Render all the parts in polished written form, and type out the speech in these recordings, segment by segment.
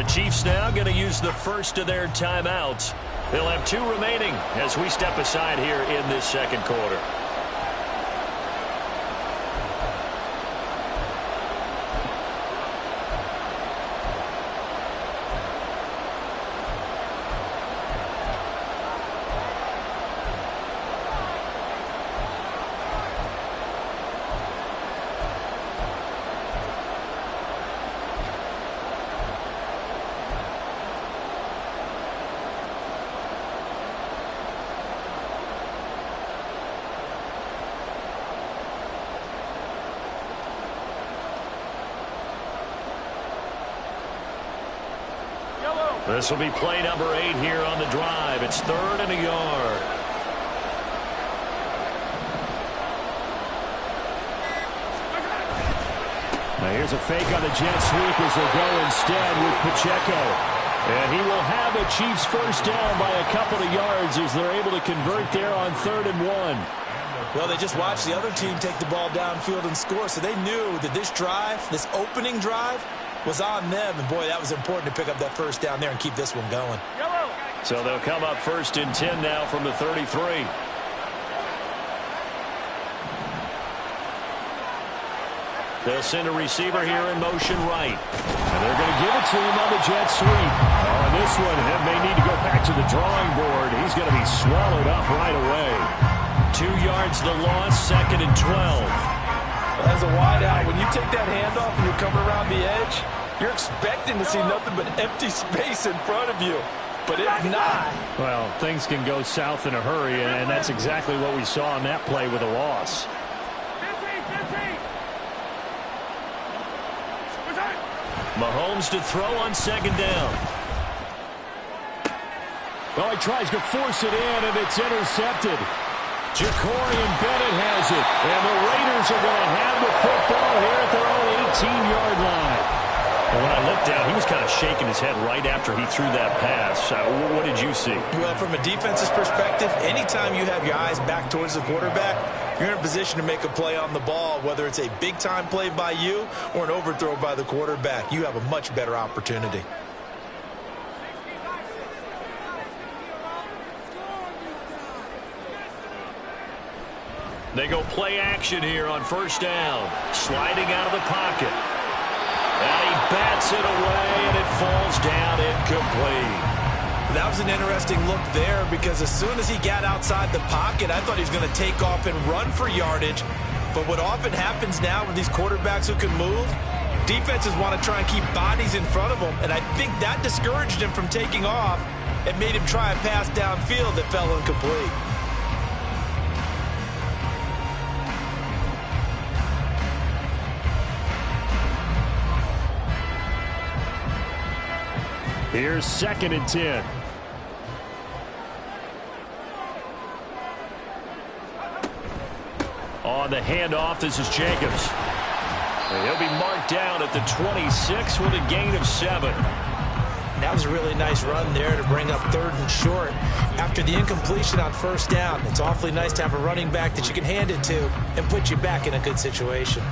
The Chiefs now going to use the first of their timeouts. They'll have 2 remaining as we step aside here in this second quarter. This will be play number 8 here on the drive. It's 3rd and a yard. Now here's a fake on the jet sweep as they'll go instead with Pacheco. And he will have the Chiefs first down by a couple of yards as they're able to convert there on 3rd and 1. Well, they just watched the other team take the ball downfield and score, so they knew that this drive, this opening drive, was on them. And, boy, that was important to pick up that first down there and keep this one going. So they'll come up 1st and 10 now from the 33. They'll send a receiver here in motion right. And they're going to give it to him on the jet sweep. On this one, it may need to go back to the drawing board. He's going to be swallowed up right away. 2 yards the loss, 2nd and 12. As a wideout, when you take that handoff and you're coming around the edge, you're expecting to see nothing but empty space in front of you. But if not... Well, things can go south in a hurry, and that's exactly what we saw on that play with a loss. Mahomes to throw on 2nd down. Well, he tries to force it in, and it's intercepted. Jacorian Bennett has it, and the Raiders are going to have the football here at their own 18-yard line. Well, when I looked down, he was kind of shaking his head right after he threw that pass. What did you see? Well, from a defense's perspective, anytime you have your eyes back towards the quarterback, you're in a position to make a play on the ball, whether it's a big-time play by you or an overthrow by the quarterback. You have a much better opportunity. They go play action here on 1st down. Sliding out of the pocket. And he bats it away, and it falls down incomplete. That was an interesting look there because as soon as he got outside the pocket, I thought he was going to take off and run for yardage. But what often happens now with these quarterbacks who can move, defenses want to try and keep bodies in front of them. And I think that discouraged him from taking off and made him try a pass downfield that fell incomplete. Here's 2nd and 10. On the handoff, this is Jacobs. And he'll be marked down at the 26 with a gain of 7. That was a really nice run there to bring up 3rd and short. After the incompletion on 1st down, it's awfully nice to have a running back that you can hand it to and put you back in a good situation.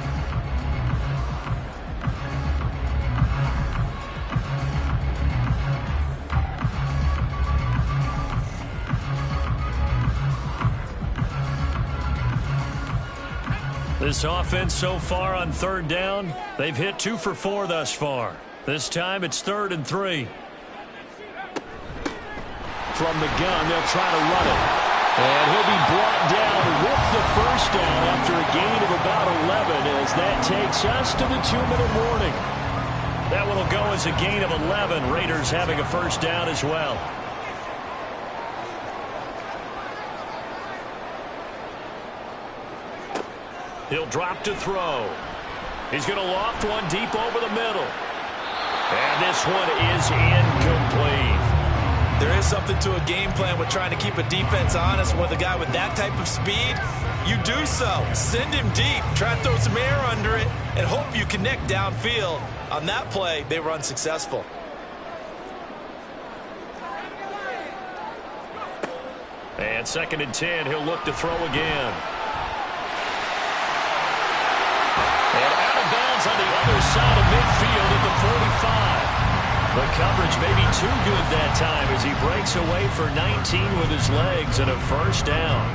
This offense so far on 3rd down, they've hit 2 for 4 thus far. This time it's 3rd and 3. From the gun, they'll try to run it. And he'll be brought down with the first down after a gain of about 11 as that takes us to the 2-minute warning. That one will go as a gain of 11. Raiders having a first down as well. He'll drop to throw. He's going to loft one deep over the middle. And this one is incomplete. There is something to a game plan with trying to keep a defense honest. With a guy with that type of speed, you do so. Send him deep. Try to throw some air under it and hope you connect downfield. On that play, they were unsuccessful. And 2nd and 10, he'll look to throw again. And out of bounds on the other side of midfield at the 45. The coverage may be too good that time as he breaks away for 19 with his legs and a first down.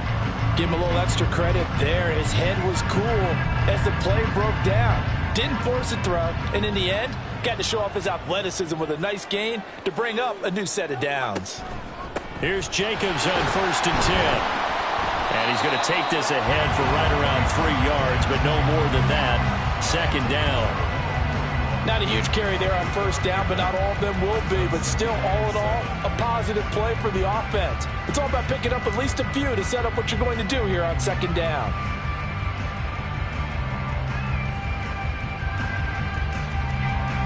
Give him a little extra credit there. His head was cool as the play broke down. Didn't force a throw, and in the end, got to show off his athleticism with a nice gain to bring up a new set of downs. Here's Jacobs on 1st and 10. And he's going to take this ahead for right around 3 yards, but no more than that. 2nd down. Not a huge carry there on 1st down, but not all of them will be. But still, all in all, a positive play for the offense. It's all about picking up at least a few to set up what you're going to do here on 2nd down.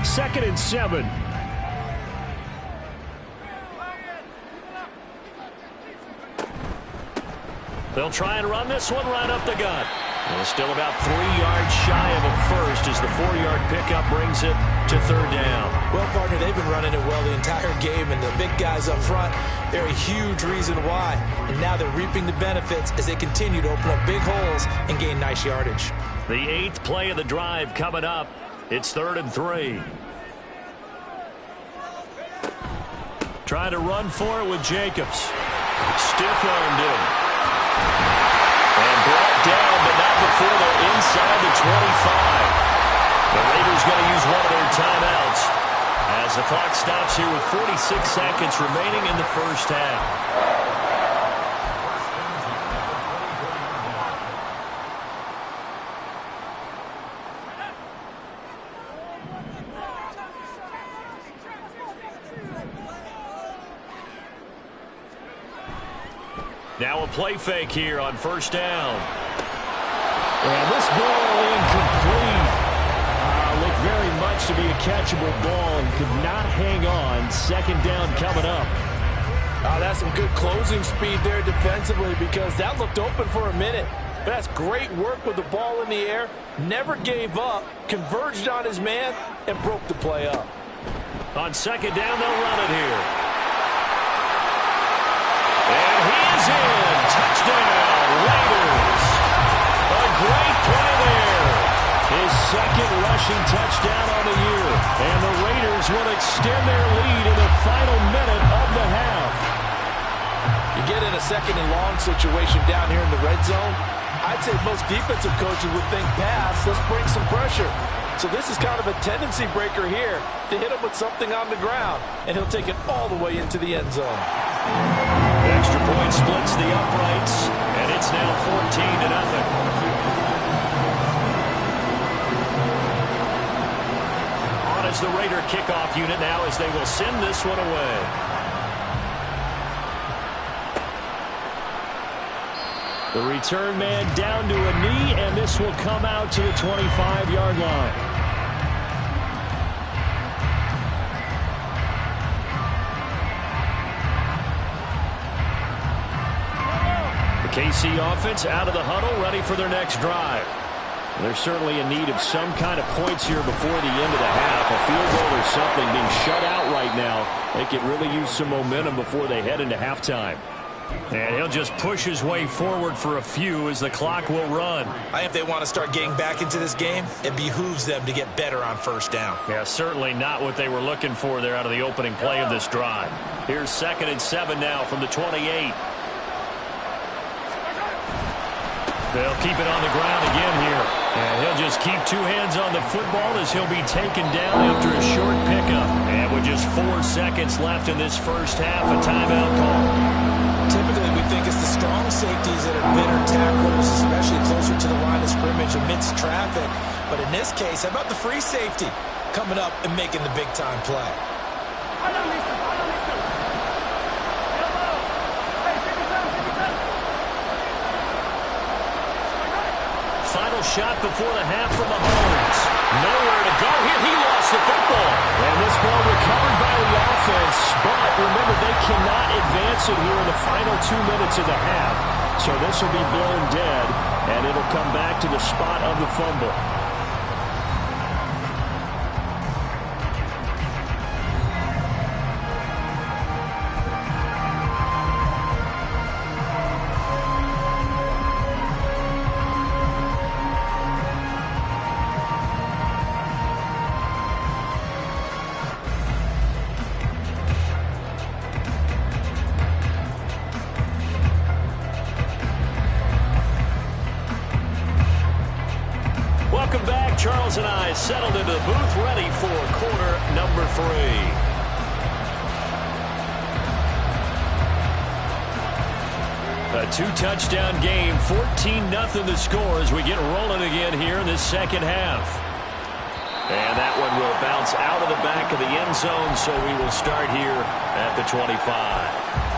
Second and 7. They'll try and run this one right up the gut. Well, still about 3 yards shy of a first as the 4-yard pickup brings it to 3rd down. Well, partner, they've been running it well the entire game, and the big guys up front, they're a huge reason why. And now they're reaping the benefits as they continue to open up big holes and gain nice yardage. The 8th play of the drive coming up. It's 3rd and 3. Trying to run for it with Jacobs. Stiff-armed him. And brought down, but not before they're inside the 25. The Raiders going to use one of their timeouts as the clock stops here with 46 seconds remaining in the first half. Now a play fake here on 1st down. And this ball incomplete. Looked very much to be a catchable ball and could not hang on. 2nd down coming up. That's some good closing speed there defensively because that looked open for a minute. But that's great work with the ball in the air. Never gave up, converged on his man, and broke the play up. On 2nd down, they'll run it here. And he's in. Touchdown, Raiders. A great play there. His 2nd rushing touchdown on the year. And the Raiders will extend their lead in the final minute of the half. You get in a 2nd and long situation down here in the red zone, I'd say most defensive coaches would think pass, let's bring some pressure. So this is kind of a tendency breaker here to hit him with something on the ground, and he'll take it all the way into the end zone. The extra point splits the uprights, and it's now 14-0. On as the Raider kickoff unit now as they will send this one away. The return man down to a knee, and this will come out to the 25-yard line. The KC offense out of the huddle, ready for their next drive. They're certainly in need of some kind of points here before the end of the half. A field goal or something being shut out right now. They could really use some momentum before they head into halftime. And he'll just push his way forward for a few as the clock will run. I think if they want to start getting back into this game, it behooves them to get better on 1st down. Yeah, certainly not what they were looking for there out of the opening play of this drive. Here's 2nd and 7 now from the 28. They'll keep it on the ground again here. And he'll just keep 2 hands on the football as he'll be taken down after a short pickup. And with just 4 seconds left in this first half, a timeout call. Typically, we think it's the strong safeties that are better tacklers, especially closer to the line of scrimmage amidst traffic. But in this case, how about the free safety coming up and making the big-time play? Final shot before the half from Mahomes. Nowhere to go here. He lost the football. And this ball recovered by the offense. But remember, they cannot advance it here in the final 2 minutes of the half. So this will be blown dead, and it'll come back to the spot of the fumble. Welcome back. Charles and I settled into the booth, ready for quarter number 3. A 2-touchdown game, 14-0 the score as we get rolling again here in this second half. And that one will bounce out of the back of the end zone, so we will start here at the 25.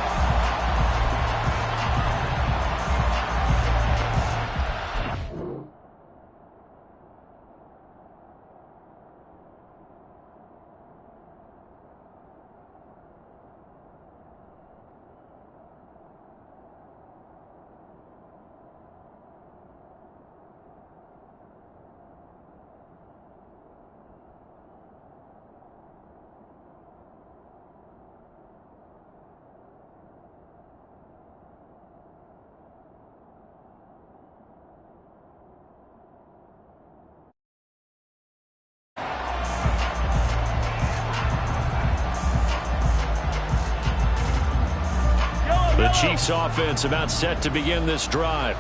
The Chiefs offense about set to begin this drive.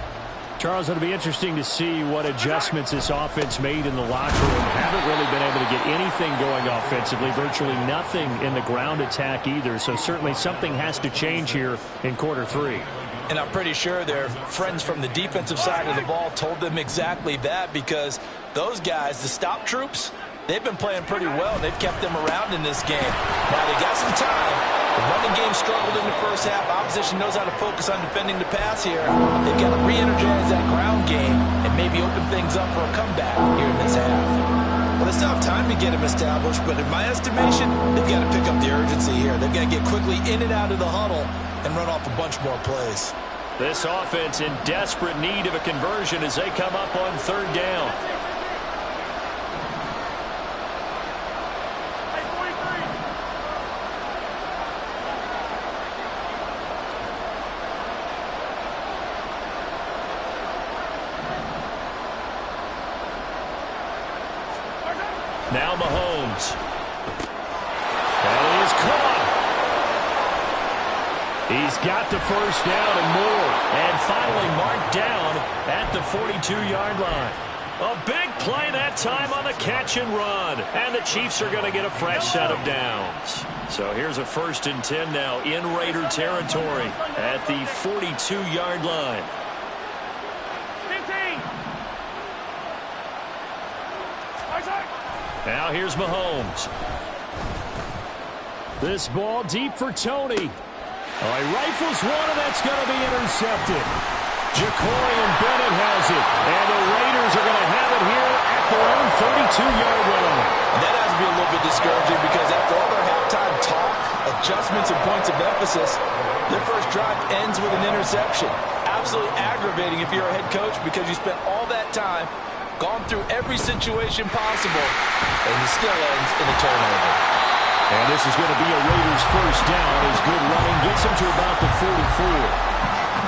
Charles, it'll be interesting to see what adjustments this offense made in the locker room. Haven't really been able to get anything going offensively, virtually nothing in the ground attack either. So certainly something has to change here in quarter 3. And I'm pretty sure their friends from the defensive side of the ball told them exactly that, because those guys, the stop troops, they've been playing pretty well. They've kept them around in this game. Now they got some time. The running game struggled in the first half. Opposition knows how to focus on defending the pass here. They've got to re-energize that ground game and maybe open things up for a comeback here in this half. Well, they still have time to get them established, but in my estimation, they've got to pick up the urgency here. They've got to get quickly in and out of the huddle and run off a bunch more plays. This offense in desperate need of a conversion as they come up on 3rd down. Now Mahomes. And he is caught. He's got the first down and more. And finally marked down at the 42-yard line. A big play that time on the catch and run. And the Chiefs are going to get a fresh set of downs. So here's a 1st and 10 now in Raider territory at the 42-yard line. Now here's Mahomes. This ball deep for Tony. Oh, he rifles one, and that's going to be intercepted. Ja'Cory Bennett has it, and the Raiders are going to have it here at their own 32-yard line. And that has to be a little bit discouraging, because after all their halftime talk, adjustments and points of emphasis, their first drive ends with an interception. Absolutely aggravating if you're a head coach, because you spent all that time, gone through every situation possible, and it still ends in a turnover. And this is going to be a Raiders first down as good running gets him to about the 44.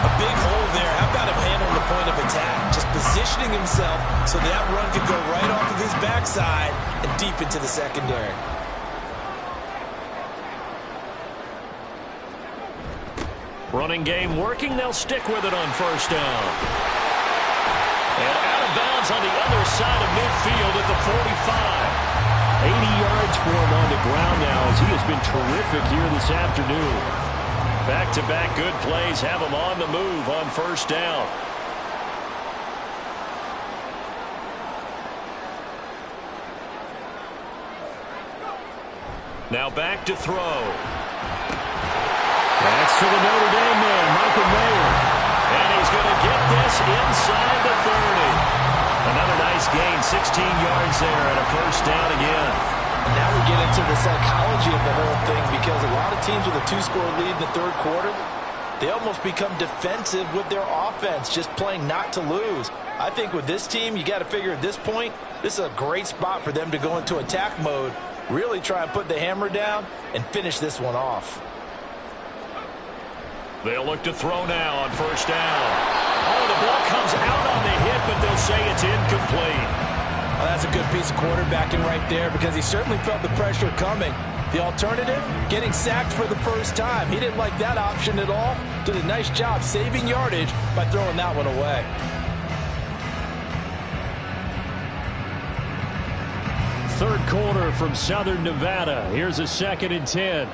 A big hole there. How about him handling the point of attack? Just positioning himself so that run could go right off of his backside and deep into the secondary. Running game working. They'll stick with it on first down. And out of bounds on the other side of midfield at the 45. 80 yards for him on the ground now as he has been terrific here this afternoon. Back-to-back good plays have him on the move on first down. Now back to throw. That's to the Notre Dame man, Michael Mayer. And he's going to get this inside the 30. Another nice gain, 16 yards there, and a first down again. And now we get into the psychology of the whole thing, because a lot of teams with a 2-score lead in the 3rd quarter, they almost become defensive with their offense, just playing not to lose. I think with this team, you got to figure at this point, this is a great spot for them to go into attack mode, really try and put the hammer down and finish this one off. They'll look to throw now on first down. Oh, the ball comes out on the hit, but they'll say it's incomplete. Well, that's a good piece of quarterbacking right there, because he certainly felt the pressure coming. The alternative, getting sacked for the first time. He didn't like that option at all. Did a nice job saving yardage by throwing that one away. third quarter from Southern Nevada. Here's a 2nd and 10.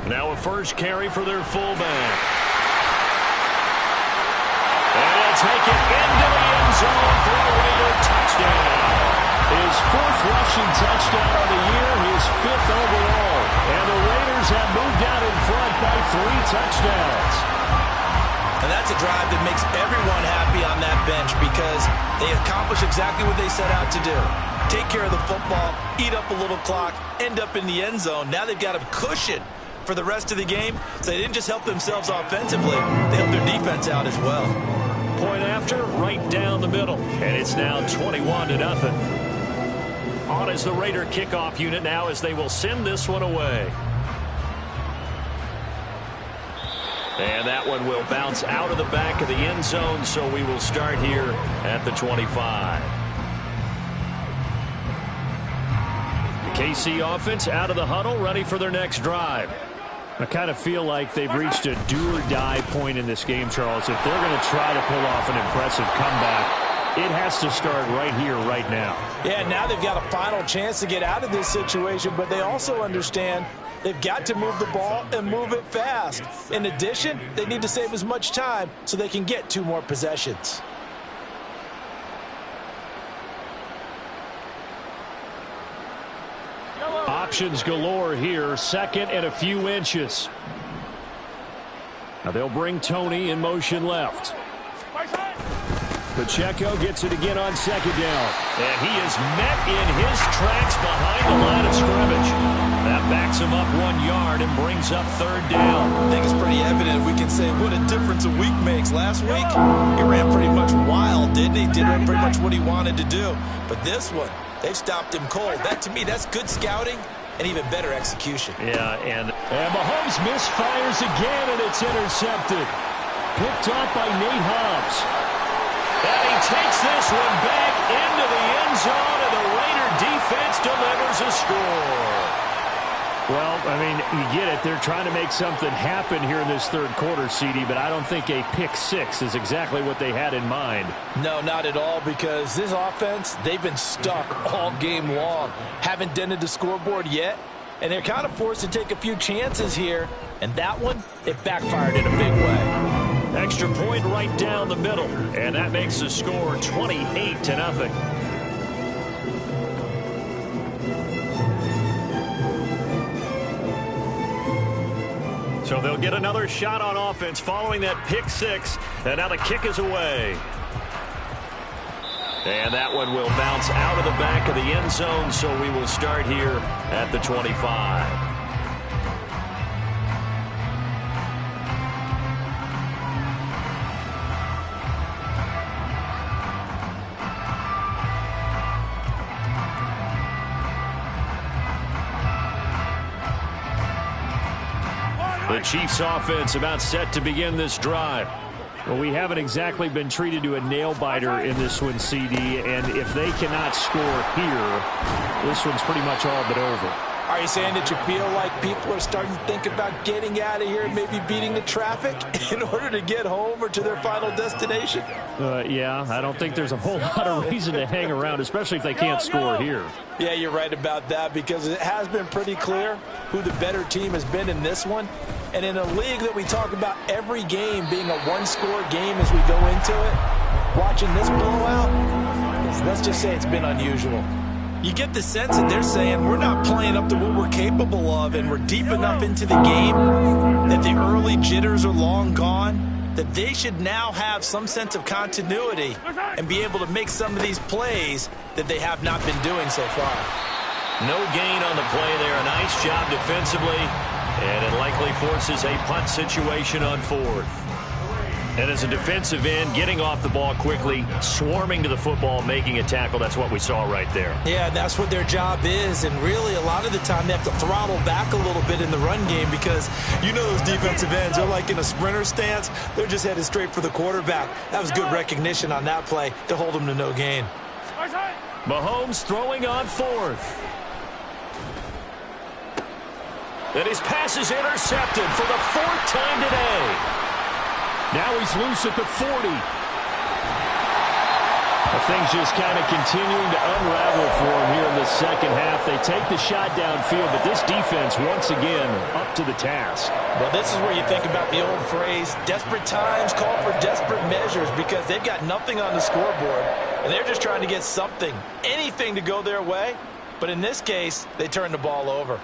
Now a first carry for their fullback. And he'll take it into the end zone for a Raider touchdown. His 4th rushing touchdown of the year, his 5th overall. And the Raiders have moved out in front by 3 touchdowns. And that's a drive that makes everyone happy on that bench because they accomplish exactly what they set out to do. Take care of the football, eat up a little clock, end up in the end zone. Now they've got a cushion for the rest of the game. So they didn't just help themselves offensively, they helped their defense out as well. Point after, right down the middle. And it's now 21-0. On is the Raider kickoff unit now as they will send this one away. And that one will bounce out of the back of the end zone, so we will start here at the 25. The KC offense out of the huddle, ready for their next drive. I kind of feel like they've reached a do-or-die point in this game, Charles. If they're going to try to pull off an impressive comeback, it has to start right here, right now. Yeah, now they've got a final chance to get out of this situation, but they also understand they've got to move the ball and move it fast. In addition, they need to save as much time so they can get 2 more possessions. Options galore here. 2nd and a few inches. Now they'll bring Tony in motion left. Pacheco gets it again on 2nd down. And he is met in his tracks behind the line of scrimmage. That backs him up 1 yard and brings up 3rd down. I think it's pretty evident. We can say what a difference a week makes. Last week, he ran pretty much wild, didn't he? Did pretty much what he wanted to do. But this one, they've stopped him cold. That, to me, that's good scouting and even better execution. Yeah, and Mahomes misfires again, and it's intercepted. Picked off by Nate Hobbs. And he takes this one back into the end zone, and the Raider defense delivers a score. Well, I mean, you get it. They're trying to make something happen here in this third quarter, CD, but I don't think a pick 6 is exactly what they had in mind. No, not at all, because this offense, they've been stuck all game long. Haven't dented the scoreboard yet, and they're kind of forced to take a few chances here, and that one, it backfired in a big way. Extra point right down the middle, and that makes the score 28-0. So they'll get another shot on offense following that pick 6, and now the kick is away. And that one will bounce out of the back of the end zone, so we will start here at the 25. The Chiefs offense about set to begin this drive. Well, we haven't exactly been treated to a nail-biter in this one, CD, and if they cannot score here, this one's pretty much all but over. Are you saying that you feel like people are starting to think about getting out of here and maybe beating the traffic in order to get home or to their final destination? Yeah, I don't think there's a whole lot of reason to hang around, especially if they can't score here. Yeah, you're right about that, because it has been pretty clear who the better team has been in this one. And in a league that we talk about every game being a one-score game as we go into it, watching this blowout, let's just say it's been unusual. You get the sense that they're saying we're not playing up to what we're capable of, and we're deep enough into the game that the early jitters are long gone, that they should now have some sense of continuity and be able to make some of these plays that they have not been doing so far. No gain on the play there. A nice job defensively, and it likely forces a punt situation on 4th. And as a defensive end, getting off the ball quickly, swarming to the football, making a tackle, that's what we saw right there. Yeah, that's what their job is, and really a lot of the time they have to throttle back a little bit in the run game, because you know those defensive ends, they're like in a sprinter stance. They're just headed straight for the quarterback. That was good recognition on that play to hold them to no gain. Mahomes throwing on 4th. And his pass is intercepted for the 4th time today. Now he's loose at the 40. A Things just kind of continuing to unravel for them here in the second half. They take the shot downfield, but this defense, once again, up to the task. Well, this is where you think about the old phrase, desperate times call for desperate measures, because they've got nothing on the scoreboard, and they're just trying to get something, anything to go their way. But in this case, they turn the ball over.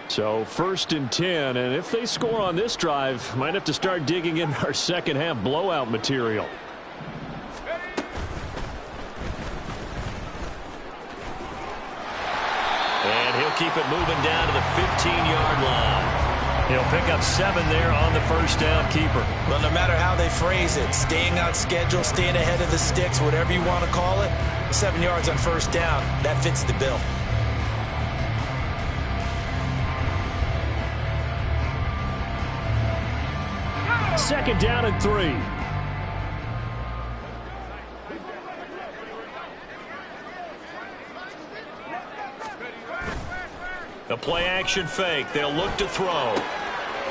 So 1st and 10, and if they score on this drive, might have to start digging in our second half blowout material. And he'll keep it moving down to the 15-yard line. He'll pick up 7 there on the first down keeper. Well, no matter how they phrase it, staying on schedule, staying ahead of the sticks, whatever you want to call it, 7 yards on first down, that fits the bill. Second down and 3. The play-action fake. They'll look to throw.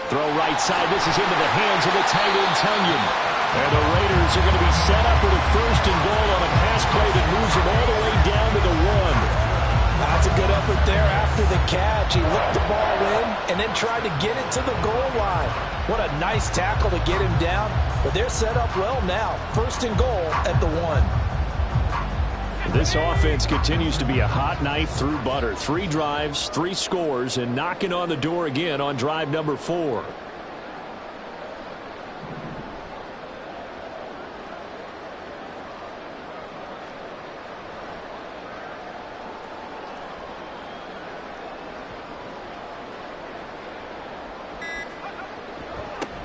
Throw right side. This is into the hands of the tight end, Tunyon. And the Raiders are going to be set up with a 1st and goal on a pass play that moves them all the way down to the 1. That's a good effort there after the catch. He looked the ball in and then tried to get it to the goal line. What a nice tackle to get him down. But they're set up well now. 1st and goal at the 1. This offense continues to be a hot knife through butter. 3 drives, 3 scores, and knocking on the door again on drive number 4.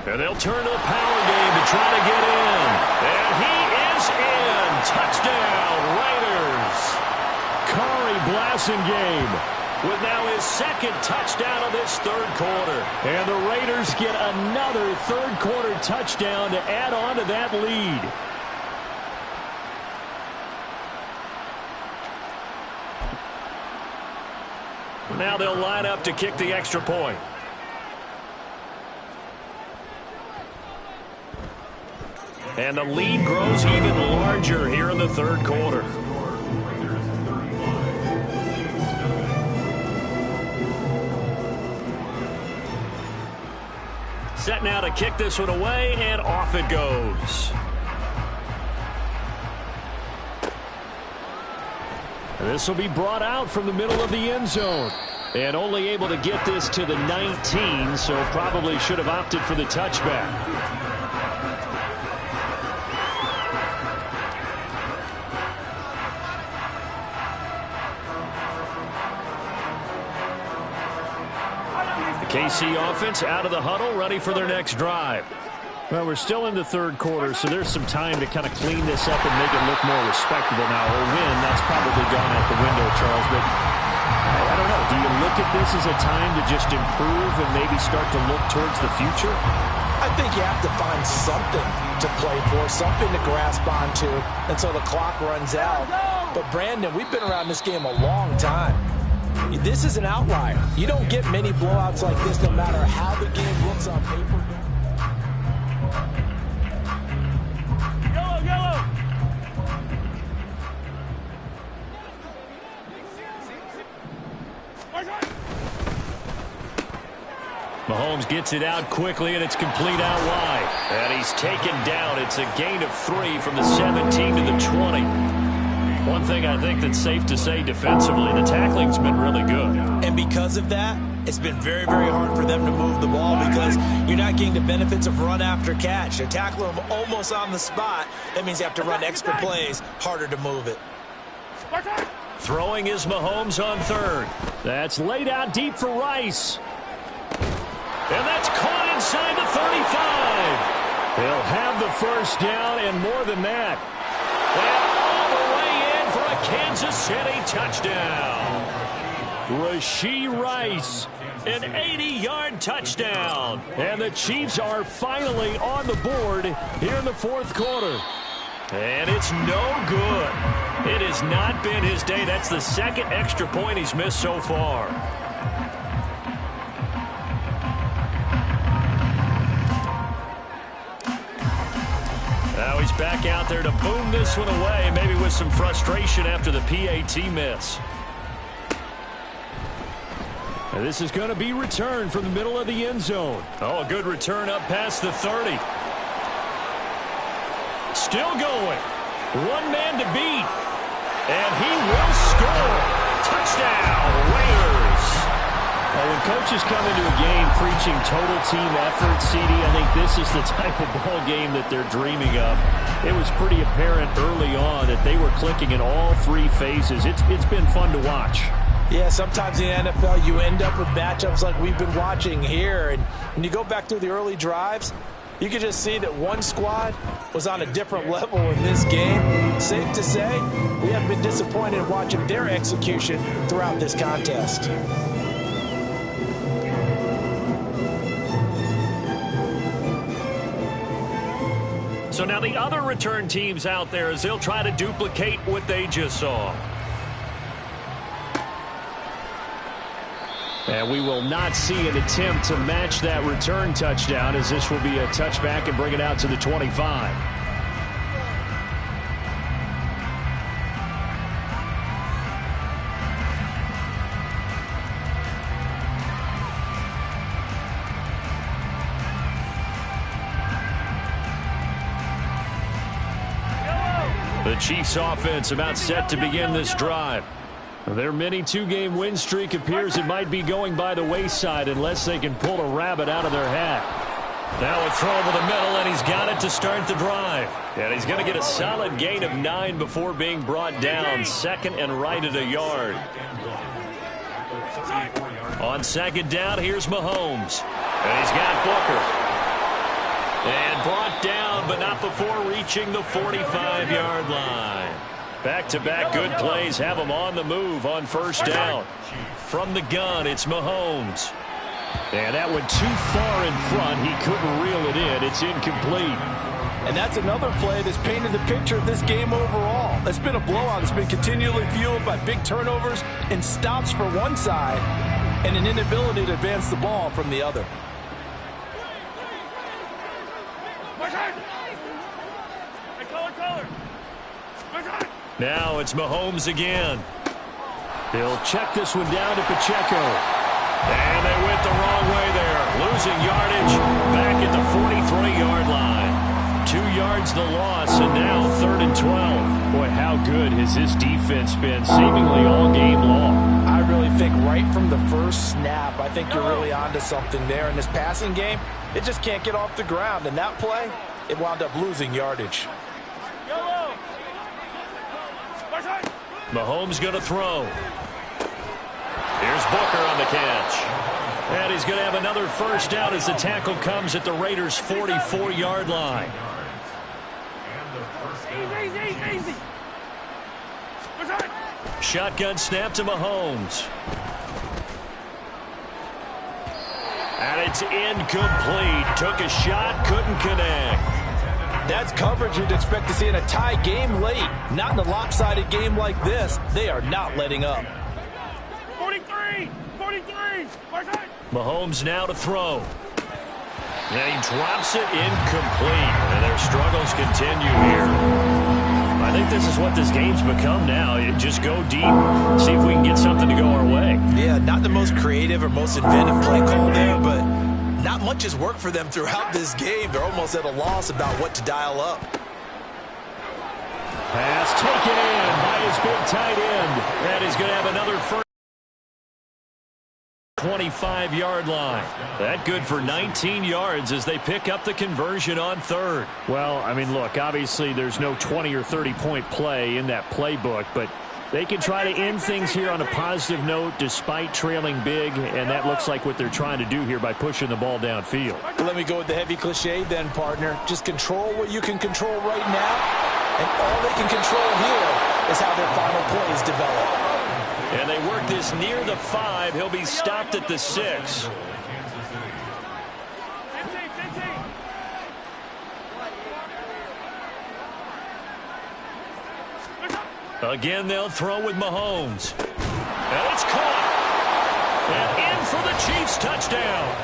And they'll turn to the power game to try to get in. And he is in. Touchdown, Raiders. Khari Blasingame with now his 2nd touchdown of this 3rd quarter. And the Raiders get another 3rd quarter touchdown to add on to that lead. Now they'll line up to kick the extra point. And the lead grows even larger here in the 3rd quarter. Set now to kick this one away, and off it goes. And this will be brought out from the middle of the end zone. And only able to get this to the 19, so probably should have opted for the touchback. KC offense out of the huddle, ready for their next drive. Well, we're still in the 3rd quarter, so there's some time to kind of clean this up and make it look more respectable now. A win, that's probably gone out the window, Charles, but I don't know. Do you look at this as a time to just improve and maybe start to look towards the future? I think you have to find something to play for, something to grasp onto until the clock runs out. But, Brandon, we've been around this game a long time. This is an outlier. You don't get many blowouts like this no matter how the game looks on paper. Yellow. Mahomes gets it out quickly, and it's complete out wide. And he's taken down. It's a gain of 3 from the 17 to the 20. One thing I think that's safe to say defensively, the tackling's been really good. And because of that, it's been very, very hard for them to move the ball because you're not getting the benefits of run after catch. They're tackling them almost on the spot. That means you have to run extra plays, harder to move it. Throwing is Mahomes on 3rd. That's laid out deep for Rice. And that's caught inside the 35. He'll have the 1st down and more than that. And all the way in for a Kansas City touchdown. Rashee Rice, an 80-yard touchdown. And the Chiefs are finally on the board here in the 4th quarter. And it's no good. It has not been his day. That's the 2nd extra point he's missed so far. back out there to boom this one away, maybe with some frustration after the PAT miss. And this is going to be returned from the middle of the end zone. Oh, a good return up past the 30. Still going. One man to beat. And he will score. Touchdown, Raiders. When coaches come into a game preaching total team effort, CD, I think this is the type of ball game that they're dreaming of. It was pretty apparent early on that they were clicking in all three phases. It's been fun to watch. Yeah, sometimes in the NFL you end up with matchups like we've been watching here. And when you go back through the early drives, you can just see that one squad was on a different level in this game. Safe to say, we have been disappointed in watching their execution throughout this contest. So now the other return teams out there as they'll try to duplicate what they just saw. And we will not see an attempt to match that return touchdown, as this will be a touchback and bring it out to the 25. The Chiefs offense about set to begin this drive. Their mini two-game win streak appears it might be going by the wayside unless they can pull a rabbit out of their hat. Now a throw over the middle, and he's got it to start the drive. And he's going to get a solid gain of 9 before being brought down. Second and right at a yard. On second down, here's Mahomes. And he's got Booker. And brought down, but not before reaching the 45-yard line. Back-to-back good plays have him on the move on first down. From the gun, it's Mahomes. And that went too far in front. He couldn't reel it in. It's incomplete. And that's another play that's painted the picture of this game overall. It's been a blowout. It's been continually fueled by big turnovers and stops for one side and an inability to advance the ball from the other. Now it's Mahomes again. He'll check this one down to Pacheco. And they went the wrong way there. Losing yardage back at the 43-yard line. 2 yards the loss, and now 3rd and 12. Boy, how good has this defense been seemingly all game long? I really think right from the first snap, I think you're really onto something there. In this passing game, it just can't get off the ground. And that play, it wound up losing yardage. Mahomes going to throw. Here's Booker on the catch. And he's going to have another first down as the tackle comes at the Raiders' 44-yard line. Easy. Shotgun snap to Mahomes. And it's incomplete. Took a shot, couldn't connect. That's coverage you'd expect to see in a tie game late. Not in a lopsided game like this. They are not letting up. 43. Mahomes now to throw. And he drops it incomplete. And their struggles continue here. I think this is what this game's become now. You just go deep, see if we can get something to go our way. Yeah, not the most creative or most inventive play call there, but not much has worked for them throughout this game. They're almost at a loss about what to dial up. Pass taken in by his big tight end. And he's going to have another first 25-yard line. That good for 19 yards as they pick up the conversion on 3rd. Well, I mean, look, obviously there's no 20 or 30-point play in that playbook, but they can try to end things here on a positive note despite trailing big, and that looks like what they're trying to do here by pushing the ball downfield. Let me go with the heavy cliche then, partner. Just control what you can control right now, and all they can control here is how their final plays develop. And they work this near the 5. He'll be stopped at the 6. Again, they'll throw with Mahomes. And it's caught. And in for the Chiefs touchdown.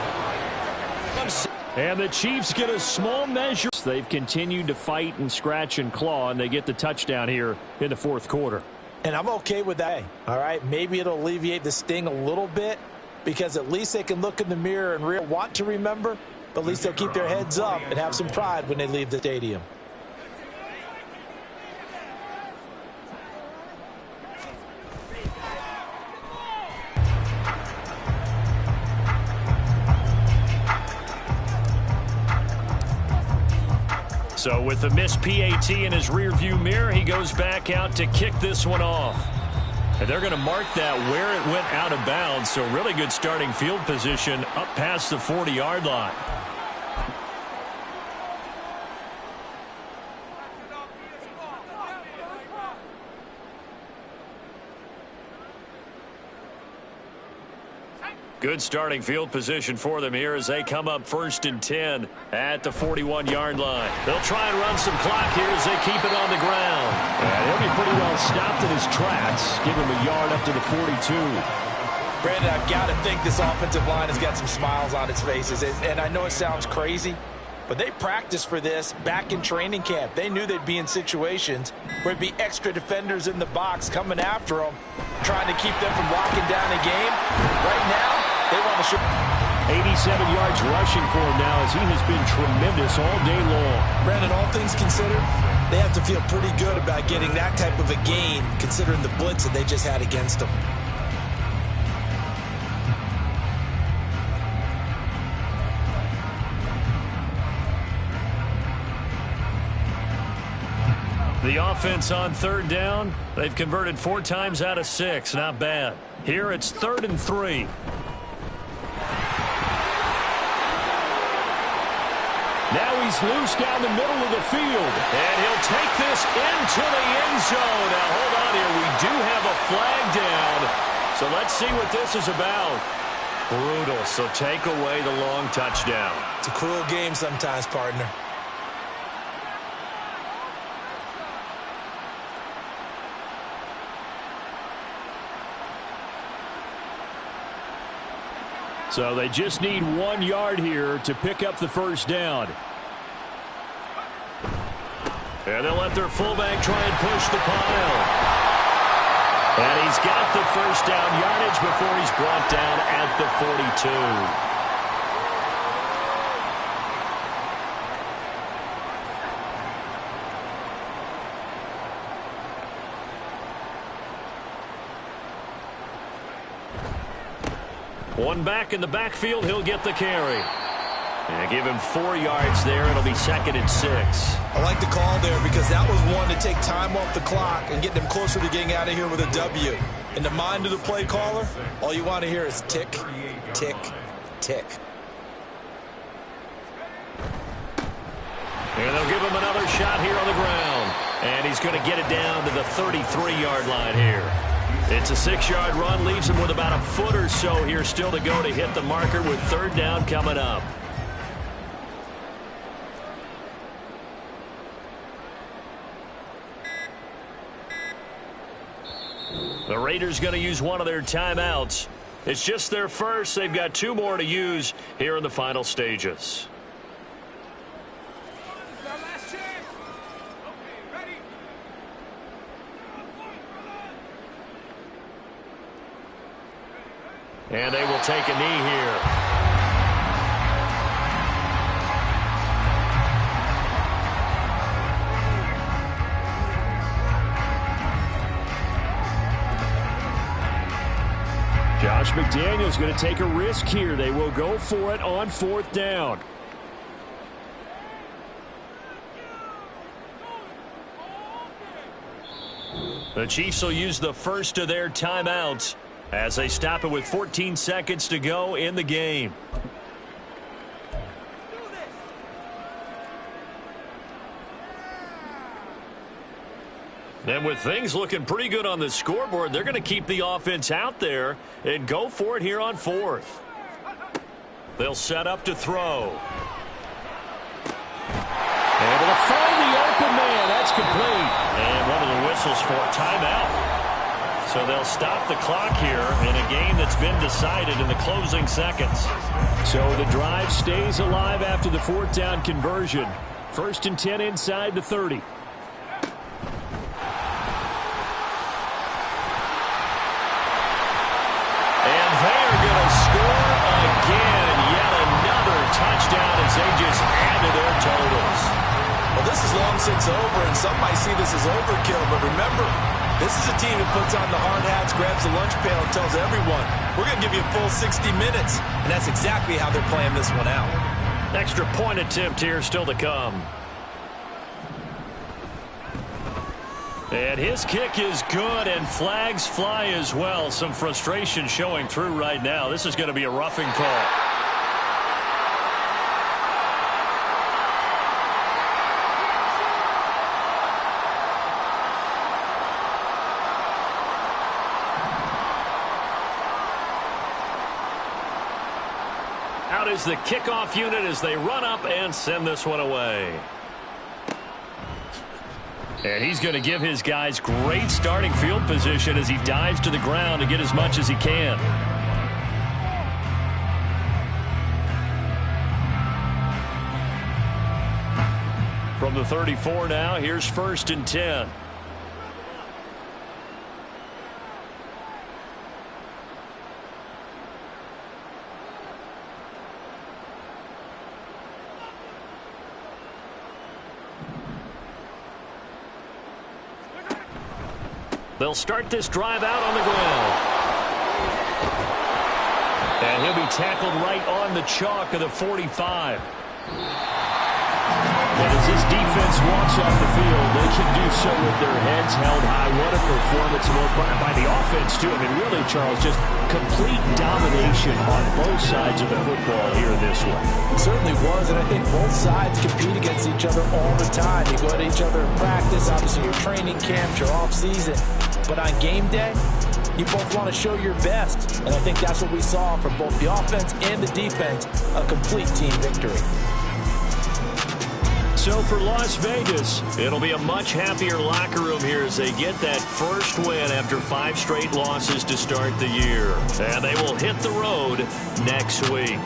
And the Chiefs get a small measure. this. They've continued to fight and scratch and claw, and they get the touchdown here in the fourth quarter. And I'm okay with that. All right, maybe it'll alleviate the sting a little bit because at least they can look in the mirror and want to remember, but at least they'll keep their heads up and have some pride when they leave the stadium. So with the missed PAT in his rearview mirror, he goes back out to kick this one off. And they're going to mark that where it went out of bounds. So really good starting field position up past the 40-yard line. Good starting field position for them here as they come up 1st and 10 at the 41-yard line. They'll try and run some clock here as they keep it on the ground. And he'll be pretty well stopped in his tracks. Give him a yard up to the 42. Brandon, I've got to think this offensive line has got some smiles on its faces. And I know it sounds crazy, but they practiced for this back in training camp. They knew they'd be in situations where there'd be extra defenders in the box coming after them, trying to keep them from locking down a game. Right now, they want to shoot. 87 yards rushing for him now as he has been tremendous all day long. Brandon, all things considered, they have to feel pretty good about getting that type of a gain considering the blitz that they just had against them. The offense on 3rd down, they've converted 4 times out of 6. Not bad. Here it's 3rd and 3. Now he's loose down the middle of the field. And he'll take this into the end zone. Now hold on here. We do have a flag down. So let's see what this is about. Brutal. So take away the long touchdown. It's a cruel game sometimes, partner. So they just need 1 yard here to pick up the 1st down. And they'll let their fullback try and push the pile. And he's got the 1st down yardage before he's brought down at the 42. One back in the backfield, he'll get the carry. And give him 4 yards there. It'll be 2nd and 6. I like the call there because that was one to take time off the clock and get them closer to getting out of here with a W. In the mind of the play caller, all you want to hear is tick, tick, tick. And they'll give him another shot here on the ground. And he's going to get it down to the 33-yard line here. It's a 6-yard run, leaves him with about a foot or so here still to go to hit the marker with 3rd down coming up. The Raiders going to use one of their timeouts. It's just their first. They've got 2 more to use here in the final stages. And they will take a knee here. Josh McDaniels going to take a risk here. They will go for it on 4th down. The Chiefs will use the first of their timeouts as they stop it with 14 seconds to go in the game. And with things looking pretty good on the scoreboard, they're going to keep the offense out there and go for it here on 4th. They'll set up to throw. Able to find the open man. That's complete. And one of the whistles for a timeout. So they'll stop the clock here in a game that's been decided in the closing seconds. So the drive stays alive after the 4th down conversion. First and 10 inside the 30. And they are going to score again. Yet another touchdown as they just add to their totals. Well, this is long since over, and some might see this as overkill. But remember, this is a team that puts on the hard hats, grabs the lunch pail, and tells everyone, we're going to give you a full 60 minutes. And that's exactly how they're playing this one out. Extra point attempt here still to come. And his kick is good, and flags fly as well. Some frustration showing through right now. This is going to be a roughing call. Out is the kickoff unit as they run up and send this one away. And he's going to give his guys great starting field position as he dives to the ground to get as much as he can. From the 34 now, here's first and 10. They'll start this drive out on the ground. And he'll be tackled right on the chalk of the 45. And as this defense walks off the field, they can do so with their heads held high. What a performance by the offense, too. I mean, really, Charles, just complete domination on both sides of the football here in this one. It certainly was, and I think both sides compete against each other all the time. You go at each other in practice, obviously your training camps, your off-season. But on game day, you both want to show your best. And I think that's what we saw from both the offense and the defense, a complete team victory. So for Las Vegas, it'll be a much happier locker room here as they get that first win after 5 straight losses to start the year. And they will hit the road next week.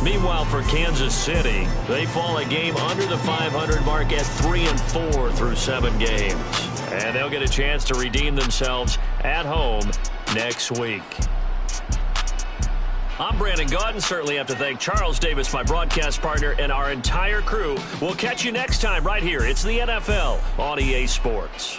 Meanwhile, for Kansas City, they fall a game under the 500 mark at 3-4 through 7 games. And they'll get a chance to redeem themselves at home next week. I'm Brandon Gaudin. Certainly have to thank Charles Davis, my broadcast partner, and our entire crew. We'll catch you next time right here. It's the NFL on EA Sports.